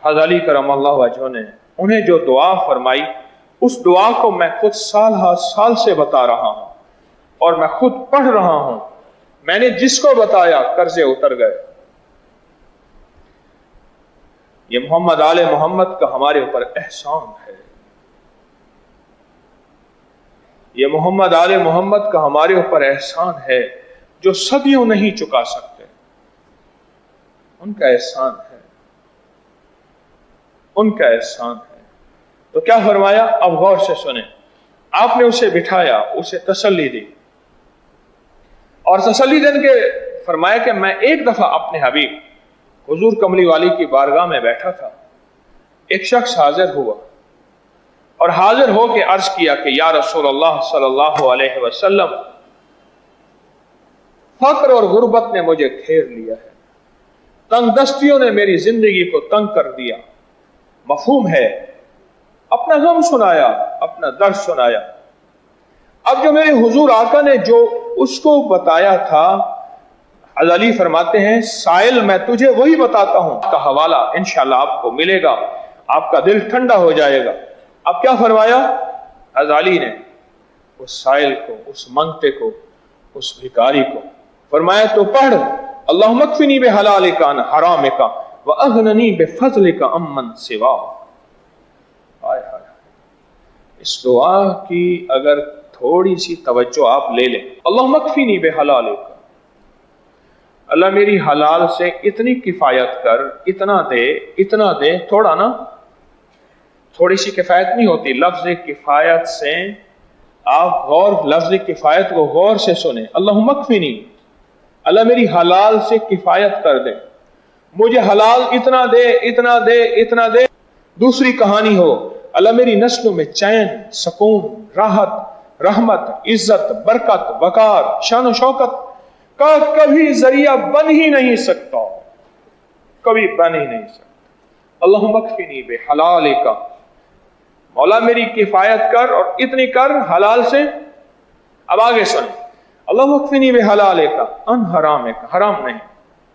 حضرت علی کرم اللہ وجہہ نے انہیں جو دعا فرمائی اس دعا کو میں خود سال ہا سال سے بتا رہا ہوں اور میں خود پڑھ رہا ہوں. میں نے جس کو بتایا قرضے اتر گئے. یہ محمد آل محمد کا ہمارے اوپر احسان ہے. یہ محمد آل محمد کا ہمارے اوپر احسان ہے جو صدیوں نہیں چکا سکتے. ان کا احسان ہے، ان کا احسان ہے. تو کیا فرمایا؟ اب غور سے سنیں. آپ نے اسے بٹھایا، اسے تسلی دی، اور تسلی دن کے فرمایا کہ میں ایک دفعہ اپنے حبیب حضور کملی والی کی بارگاہ میں بیٹھا تھا. ایک شخص حاضر ہوا اور حاضر ہو کے عرض کیا کہ یا رسول اللہ صلی اللہ علیہ وسلم، فقر اور غربت نے مجھے گھیر لیا ہے، تنگ دستیوں نے میری زندگی کو تنگ کر دیا. مفہوم ہے؟ اپنا غم سنایا، اپنا درد سنایا. اب جو میرے حضور آقا نے جو اس کو بتایا تھا، حضرت علی فرماتے ہیں سائل میں تجھے وہی بتاتا ہوں، کا حوالہ انشاءاللہ آپ کو ملے گا، آپ کا دل ٹھنڈا ہو جائے گا. اب کیا فرمایا حضرت علی نے؟ اس سائل کو، اس منگتے کو، اس بھکاری کو فرمایا تو پڑھ اللہم اکفنی بحلالک عن حرامک واغننی بفضلک عمن سواک. اس دعا کی اگر تھوڑی سی توجہ آپ لے لیں، اللہم اکفنی بحلالک، اللہ میری حلال سے اتنی کفایت کر، اتنا دے، اتنا دے. تھوڑا نا، تھوڑی سی کفایت نہیں ہوتی. لفظ کفایت سے آپ غور، لفظ کفایت کو غور سے سنیں. اللہم اکفنی، اللہ میری حلال سے کفایت کر دے، مجھے حلال اتنا دے، اتنا دے، اتنا دے. دوسری کہانی ہو، اللہ میری نسلوں میں چین، سکون، راحت، رحمت، عزت، برکت، وقار، شان و شوکت کا کبھی ذریعہ بن ہی نہیں سکتا، کبھی بن ہی نہیں سکتا. اللہم اکفنی بحلالک، مولا میری کفایت کر اور اتنی کر حلال سے. اب آگے سنیں، اللہم اکفنی بحلالک عن حرامک، حرام نہیں،